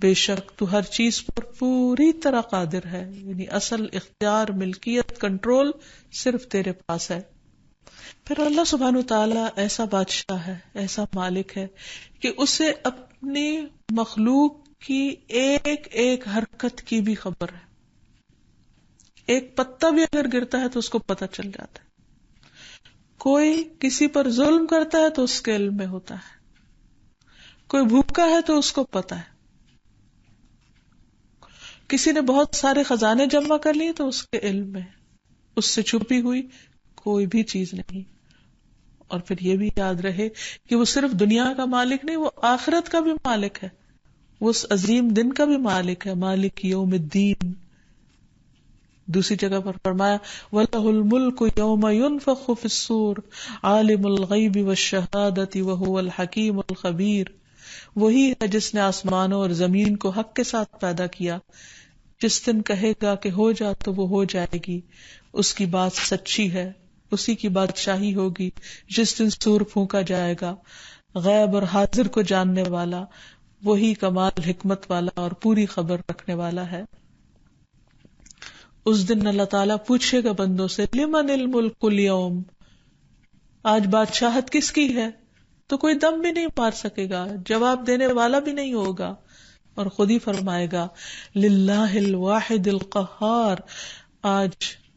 C: بے شک تو ہر چیز پر پوری طرح قادر ہے، یعنی اصل اختیار، ملکیت، کنٹرول صرف تیرے پاس ہے۔ پھر اللہ سبحانہ وتعالیٰ ایسا بادشاہ ہے، ایسا مالک ہے کہ اسے اپنی مخلوق کی ایک ایک حرکت کی بھی خبر ہے۔ ایک پتا بھی اگر گرتا ہے تو اس کو پتہ چل جاتا ہے۔ کوئی کسی پر ظلم کرتا ہے تو اس کے علم میں ہوتا ہے، کوئی بھوکا ہے تو اس کو پتہ ہے، کسی نے بہت سارے خزانے جمع کر لیے تو اس کے علم میں، اس سے چھپی ہوئی کوئی بھی چیز نہیں۔ اور پھر یہ بھی یاد رہے کہ وہ صرف دنیا کا مالک نہیں، وہ آخرت کا بھی مالک ہے، وہ اس عظیم دن کا بھی مالک ہے، مالک یوم الدین۔ دوسری جگہ پر فرمایا وَلَهُ الْمُلْكُ يَوْمَ يُنفَخُ فِي الصُّورِ عَالِمُ الْغَيْبِ وَالشَّهَادَةِ وَهُوَ الْحَكِيمُ الْخَبِيرُ۔ وہی ہے جس نے آسمانوں اور زمین کو حق کے ساتھ پیدا کیا، جس دن کہے گا کہ ہو جا تو وہ ہو جائے گی، اس کی بات سچی ہے، اسی کی بادشاہی ہوگی جس دن سور پھونکا جائے گا، غیب اور حاضر کو جاننے والا، وہی کمال حکمت والا اور پوری خبر رکھنے والا ہے۔ اس دن اللہ تعالیٰ پوچھے گا بندوں سے لمن الملک اليوم، آج بادشاہت کس کی ہے؟ تو کوئی دم بھی نہیں مار سکے گا، جواب دینے والا بھی نہیں ہوگا، اور خود ہی فرمائے گا للہ الواحد القہار، آج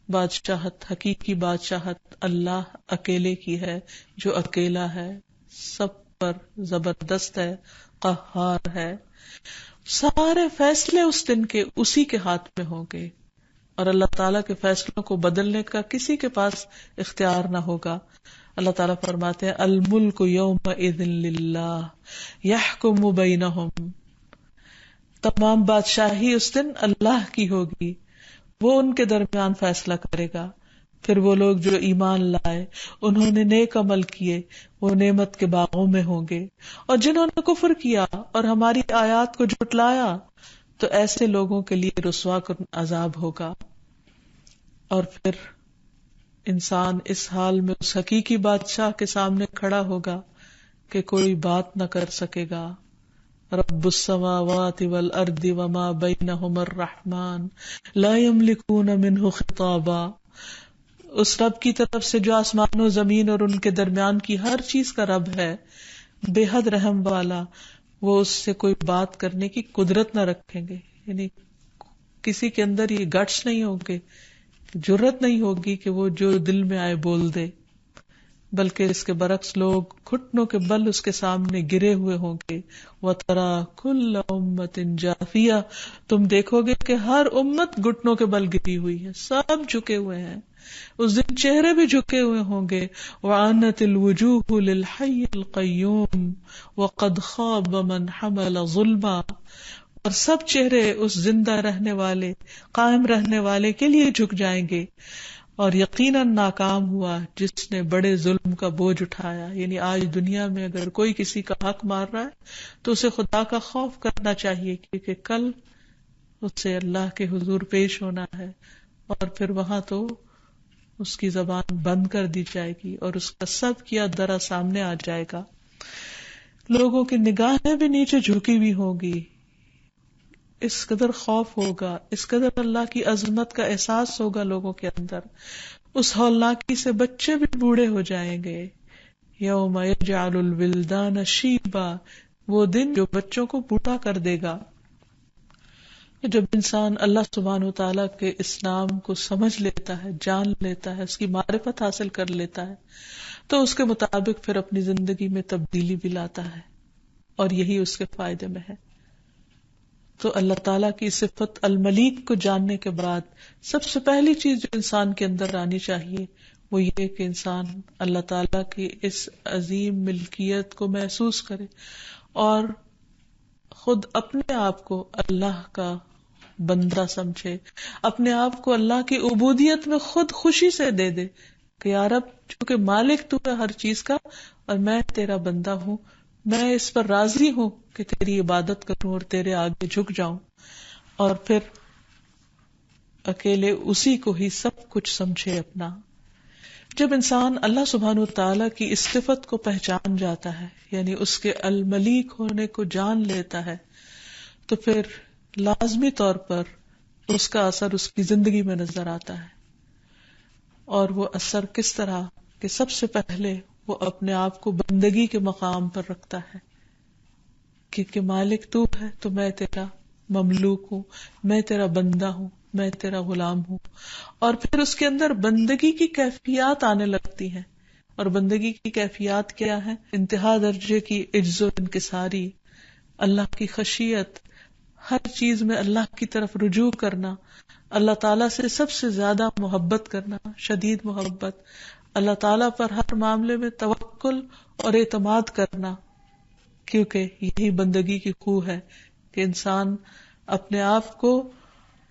C: بادشاہت، حقیقی بادشاہت اللہ اکیلے کی ہے، جو اکیلا ہے، سب پر زبردست ہے، قہار ہے۔ سارے فیصلے اس دن کے اسی کے ہاتھ میں ہوں گے، اور اللہ تعالیٰ کے فیصلوں کو بدلنے کا کسی کے پاس اختیار نہ ہوگا۔ اللہ تعالیٰ فرماتے ہیں الملک یومئذ للہ یحکم بینہم، تمام بادشاہی اس دن اللہ کی ہوگی، وہ ان کے درمیان فیصلہ کرے گا۔ پھر وہ لوگ جو ایمان لائے، انہوں نے نیک عمل کیے، وہ نعمت کے باغوں میں ہوں گے، اور جنہوں نے کفر کیا اور ہماری آیات کو جھٹلایا تو ایسے لوگوں کے لیے رسوا کن عذاب ہوگا۔ اور پھر انسان اس حال میں اس حقیقی بادشاہ کے سامنے کھڑا ہوگا کہ کوئی بات نہ کر سکے گا۔ رب السماوات والارض وما بینہما الرحمن لا یملکون منہ خطابا، اس رب کی طرف سے جو آسمان و زمین اور ان کے درمیان کی ہر چیز کا رب ہے، بے حد رحم والا، وہ اس سے کوئی بات کرنے کی قدرت نہ رکھیں گے، یعنی کسی کے اندر یہ گٹس نہیں ہوں گے، جرت نہیں ہوگی کہ وہ جو دل میں آئے بول دے، بلکہ اس کے برعکس لوگ گھٹنوں کے بل اس کے سامنے گرے ہوئے ہوں گے۔ وَتَرَى كُلَّ أُمَّةٍ جَاثِيَةٍ، تم دیکھو گے کہ ہر امت گھٹنوں کے بل گری ہوئی ہے، سب جھکے ہوئے ہیں، اس دن چہرے بھی جھکے ہوئے ہوں گے۔ وَعَنَتِ الْوُجُوهُ لِلْحَيِّ الْقَيُّومِ وَقَدْ خَابَ مَنْ حَمَلَ ظُلْمًا، اور سب چہرے اس زندہ رہنے والے، قائم رہنے والے کے لیے جھک جائیں گے، اور یقیناً ناکام ہوا جس نے بڑے ظلم کا بوجھ اٹھایا۔ یعنی آج دنیا میں اگر کوئی کسی کا حق مار رہا ہے تو اسے خدا کا خوف کرنا چاہیے، کیونکہ کل اسے اللہ کے حضور پیش ہونا ہے، اور پھر وہاں تو اس کی زبان بند کر دی جائے گی اور اس کا سب کیا درا سامنے آ جائے گا۔ لوگوں کی نگاہیں بھی نیچے جھکی ہوئی ہوگی، اس قدر خوف ہوگا، اس قدر اللہ کی عظمت کا احساس ہوگا لوگوں کے اندر۔ اس ہولناکی سے بچے بھی بوڑھے ہو جائیں گے۔ یوم یجعل الولدان شیبا، وہ دن جو بچوں کو بوڑھا کر دے گا۔ جب انسان اللہ سبحانہ و تعالیٰ کے اسلام کو سمجھ لیتا ہے، جان لیتا ہے، اس کی معرفت حاصل کر لیتا ہے، تو اس کے مطابق پھر اپنی زندگی میں تبدیلی بھی لاتا ہے، اور یہی اس کے فائدے میں ہے۔ تو اللہ تعالیٰ کی صفت الملیک کو جاننے کے بعد سب سے پہلی چیز جو انسان کے اندر آنی چاہیے وہ یہ کہ انسان اللہ تعالیٰ کی اس عظیم ملکیت کو محسوس کرے، اور خود اپنے آپ کو اللہ کا بندہ سمجھے، اپنے آپ کو اللہ کی عبودیت میں خود خوشی سے دے دے کہ یا رب، چونکہ مالک تو ہے ہر چیز کا اور میں تیرا بندہ ہوں، میں اس پر راضی ہوں کہ تیری عبادت کروں اور تیرے آگے جھک جاؤں، اور پھر اکیلے اسی کو ہی سب کچھ سمجھے اپنا۔ جب انسان اللہ سبحانہ وتعالیٰ کی اس صفت کو پہچان جاتا ہے، یعنی اس کے الملیک ہونے کو جان لیتا ہے، تو پھر لازمی طور پر اس کا اثر اس کی زندگی میں نظر آتا ہے۔ اور وہ اثر کس طرح کہ سب سے پہلے وہ اپنے آپ کو بندگی کے مقام پر رکھتا ہے، کیونکہ مالک تو ہے تو میں تیرا مملوک ہوں، میں تیرا بندہ ہوں، میں تیرا غلام ہوں۔ اور پھر اس کے اندر بندگی کی کیفیات آنے لگتی ہیں، اور بندگی کی کیفیات کیا ہے؟ انتہا درجے کی عجز و انکساری، اللہ کی خشیت، ہر چیز میں اللہ کی طرف رجوع کرنا، اللہ تعالیٰ سے سب سے زیادہ محبت کرنا، شدید محبت، اللہ تعالیٰ پر ہر معاملے میں توکل اور اعتماد کرنا، کیونکہ یہی بندگی کی خو ہے کہ انسان اپنے آپ کو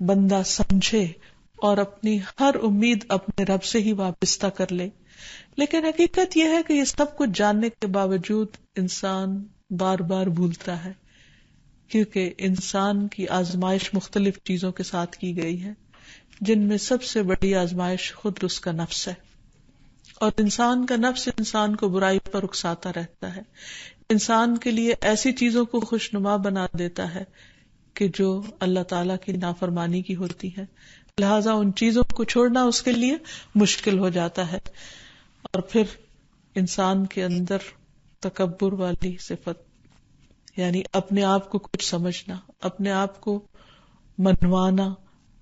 C: بندہ سمجھے اور اپنی ہر امید اپنے رب سے ہی وابستہ کر لے۔ لیکن حقیقت یہ ہے کہ یہ سب کچھ جاننے کے باوجود انسان بار بار بھولتا ہے، کیونکہ انسان کی آزمائش مختلف چیزوں کے ساتھ کی گئی ہے، جن میں سب سے بڑی آزمائش خود اس کا نفس ہے، اور انسان کا نفس انسان کو برائی پر اکساتا رہتا ہے، انسان کے لیے ایسی چیزوں کو خوشنما بنا دیتا ہے کہ جو اللہ تعالیٰ کی نافرمانی کی ہوتی ہے، لہذا ان چیزوں کو چھوڑنا اس کے لیے مشکل ہو جاتا ہے. اور پھر انسان کے اندر تکبر والی صفت، یعنی اپنے آپ کو کچھ سمجھنا، اپنے آپ کو منوانا،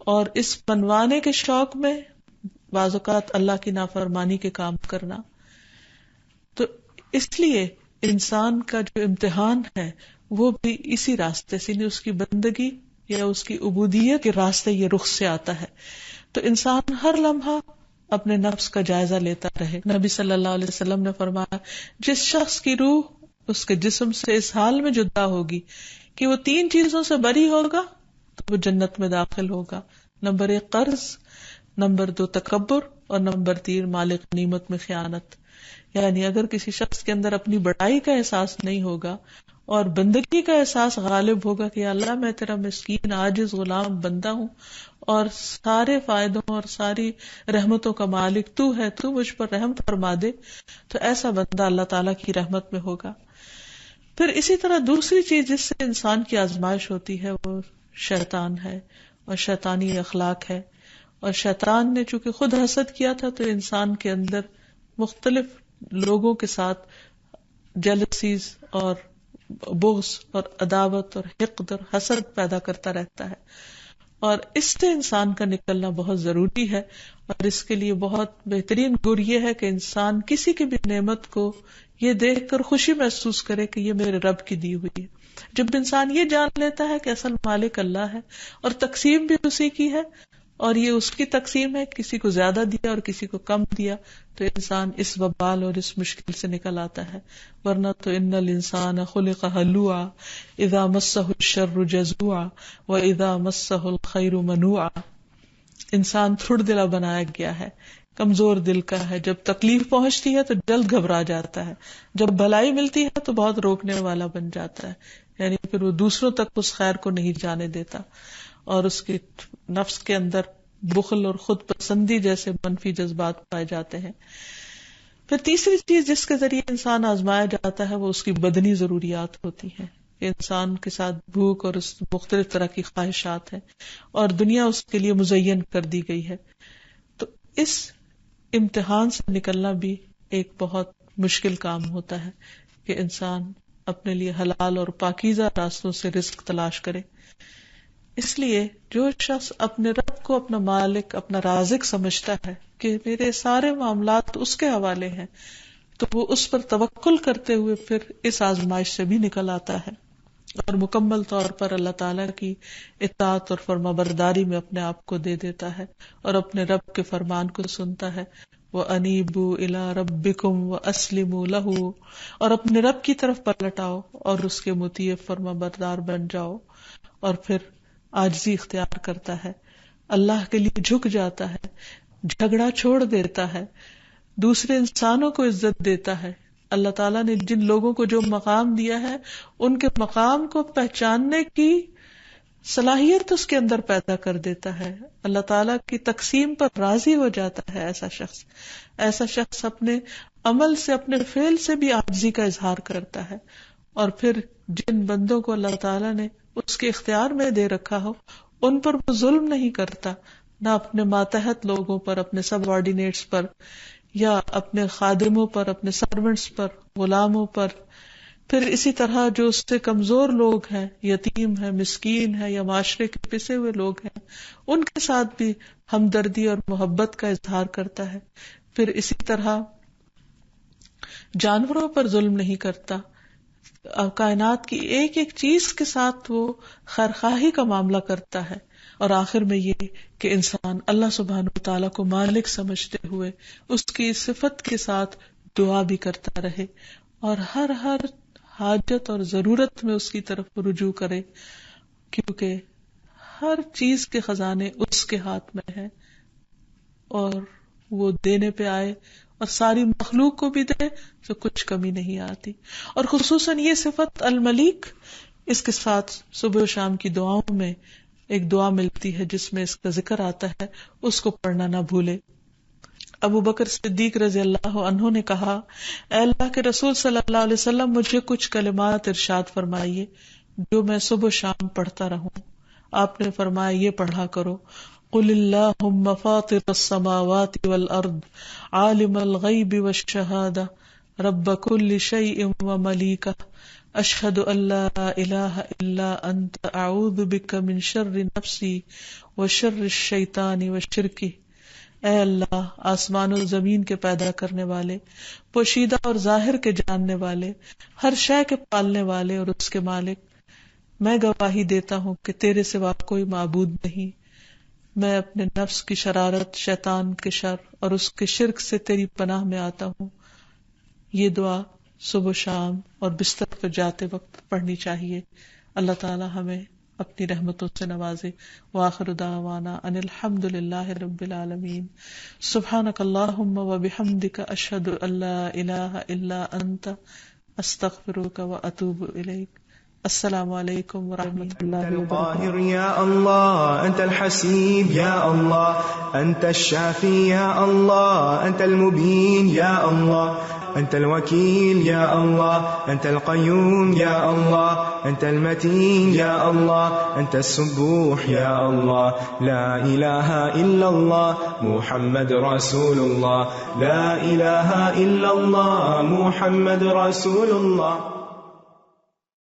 C: اور اس منوانے کے شوق میں بعض اوقات اللہ کی نافرمانی کے کام کرنا. تو اس لیے انسان کا جو امتحان ہے وہ بھی اسی راستے سے، اس کی بندگی یا اس کی عبودیت کے راستے یہ رخ سے آتا ہے. تو انسان ہر لمحہ اپنے نفس کا جائزہ لیتا رہے. نبی صلی اللہ علیہ وسلم نے فرمایا، جس شخص کی روح اس کے جسم سے اس حال میں جدا ہوگی کہ وہ 3 چیزوں سے بری ہوگا تو وہ جنت میں داخل ہوگا. نمبر 1 قرض، نمبر 2 تکبر، اور نمبر 3 مال غنیمت میں خیانت. یعنی اگر کسی شخص کے اندر اپنی بڑائی کا احساس نہیں ہوگا اور بندگی کا احساس غالب ہوگا کہ اللہ میں تیرا مسکین عاجز غلام بندہ ہوں اور سارے فائدوں اور ساری رحمتوں کا مالک تو ہے، تو مجھ پر رحم فرما دے، تو ایسا بندہ اللہ تعالیٰ کی رحمت میں ہوگا. پھر اسی طرح دوسری چیز جس سے انسان کی آزمائش ہوتی ہے وہ شیطان ہے اور شیطانی اخلاق ہے. اور شیطان نے چونکہ خود حسد کیا تھا تو انسان کے اندر مختلف لوگوں کے ساتھ جیلسیز اور بغض اور عداوت اور حقد اور حسد پیدا کرتا رہتا ہے، اور اس سے انسان کا نکلنا بہت ضروری ہے. اور اس کے لیے بہت بہترین گر یہ ہے کہ انسان کسی کی بھی نعمت کو یہ دیکھ کر خوشی محسوس کرے کہ یہ میرے رب کی دی ہوئی ہے. جب انسان یہ جان لیتا ہے کہ اصل مالک اللہ ہے اور تقسیم بھی اسی کی ہے اور یہ اس کی تقسیم ہے، کسی کو زیادہ دیا اور کسی کو کم دیا، تو انسان اس وبال اور اس مشکل سے نکل آتا ہے. ورنہ تو ان الانسان خلق ہلوعا اذا مسہ الشر جزوعا واذا مسہ الخیر منوعا. انسان تھوڑ دلا بنایا گیا ہے، کمزور دل کا ہے. جب تکلیف پہنچتی ہے تو جلد گھبرا جاتا ہے، جب بھلائی ملتی ہے تو بہت روکنے والا بن جاتا ہے، یعنی پھر وہ دوسروں تک اس خیر کو نہیں جانے دیتا، اور اس کے نفس کے اندر بخل اور خود پسندی جیسے منفی جذبات پائے جاتے ہیں. پھر تیسری چیز جس کے ذریعے انسان آزمایا جاتا ہے وہ اس کی بدنی ضروریات ہوتی ہیں. انسان کے ساتھ بھوک اور اس مختلف طرح کی خواہشات ہیں اور دنیا اس کے لیے مزین کر دی گئی ہے. تو اس امتحان سے نکلنا بھی ایک بہت مشکل کام ہوتا ہے کہ انسان اپنے لیے حلال اور پاکیزہ راستوں سے رزق تلاش کرے. اس لیے جو شخص اپنے رب کو اپنا مالک، اپنا رازق سمجھتا ہے کہ میرے سارے معاملات اس کے حوالے ہیں، تو وہ اس پر توکل کرتے ہوئے پھر اس آزمائش سے بھی نکل آتا ہے اور مکمل طور پر اللہ تعالیٰ کی اطاعت اور فرما برداری میں اپنے آپ کو دے دیتا ہے اور اپنے رب کے فرمان کو سنتا ہے. وَأَنِيبُوا إِلَىٰ رَبِّكُمْ وَأَسْلِمُوا لَهُ، اور اپنے رب کی طرف پلٹاؤ اور اس کے مطیع فرما بردار بن جاؤ، اور پھر عاجزی اختیار کرتا ہے، اللہ کے لیے جھک جاتا ہے، جھگڑا چھوڑ دیتا ہے، دوسرے انسانوں کو عزت دیتا ہے. اللہ تعالیٰ نے جن لوگوں کو جو مقام دیا ہے ان کے مقام کو پہچاننے کی صلاحیت اس کے اندر پیدا کر دیتا ہے. اللہ تعالیٰ کی تقسیم پر راضی ہو جاتا ہے. ایسا شخص اپنے عمل سے، اپنے فعل سے بھی عاجزی کا اظہار کرتا ہے، اور پھر جن بندوں کو اللہ تعالیٰ نے اس کے اختیار میں دے رکھا ہو ان پر وہ ظلم نہیں کرتا، نہ اپنے ماتحت لوگوں پر، اپنے سب آرڈینیٹس پر، یا اپنے خادموں پر، اپنے سرونٹس پر، غلاموں پر. پھر اسی طرح جو اس سے کمزور لوگ ہیں، یتیم ہیں، مسکین ہیں، یا معاشرے کے پسے ہوئے لوگ ہیں، ان کے ساتھ بھی ہمدردی اور محبت کا اظہار کرتا ہے. پھر اسی طرح جانوروں پر ظلم نہیں کرتا، کائنات کی ایک ایک چیز کے ساتھ وہ خیرخواہی کا معاملہ کرتا ہے. اور آخر میں یہ کہ انسان اللہ سبحانہ وتعالیٰ کو مالک سمجھتے ہوئے اس کی صفت کے ساتھ دعا بھی کرتا رہے اور ہر حاجت اور ضرورت میں اس کی طرف رجوع کرے، کیونکہ ہر چیز کے خزانے اس کے ہاتھ میں ہیں اور وہ دینے پہ آئے اور ساری مخلوق کو بھی دے تو کچھ کمی نہیں آتی. اور خصوصاً یہ صفت الملک، اس کے ساتھ صبح و شام کی دعاؤں میں ایک دعا ملتی ہے جس میں اس کا ذکر آتا ہے، اس کو پڑھنا نہ بھولے. ابو بکر صدیق رضی اللہ عنہ نے کہا، اے اللہ کے رسول صلی اللہ علیہ وسلم، مجھے کچھ کلمات ارشاد فرمائیے جو میں صبح شام پڑھتا رہوں۔ آپ نے فرمایا، یہ پڑھا کرو، قل اللہم فاطر السماوات والارض عالم الغیب والشہادہ رب کل شیء وملیکہ اشہد ان لا الہ الا انت اعوذ بک من شر نفسی وشر الشیطان وشرکہ۔ اے اللہ، آسمان و زمین کے پیدا کرنے والے، پوشیدہ اور ظاہر کے جاننے والے، ہر شے کے پالنے والے اور اس کے مالک، میں گواہی دیتا ہوں کہ تیرے سوا کوئی معبود نہیں۔ میں اپنے نفس کی شرارت، شیطان کے شر اور اس کے شرک سے تیری پناہ میں آتا ہوں۔ یہ دعا صبح شام اور بستر پر جاتے وقت پڑھنی چاہیے۔ اللہ تعالی ہمیں اپنی رحمتوں سے نوازے۔ وآخر دعوانا ان الحمد للہ رب العالمین۔ سبحانک اللہم وبحمدک، اشہد ان لا الہ الا انت، استغفرک واتوب الیک۔ السلام علیکم ورحمۃ اللہ
A: أنت
C: وبرکاتہ۔
A: القاهر يا الله، أنت الحسيب يا الله، أنت الشافي يا الله، أنت المبين يا الله، أنت الوكيل يا الله، أنت القيوم يا الله، أنت المتين يا الله، أنت السبوح يا الله، لا إله إلا الله محمد رسول الله، لا إله إلا الله محمد رسول الله۔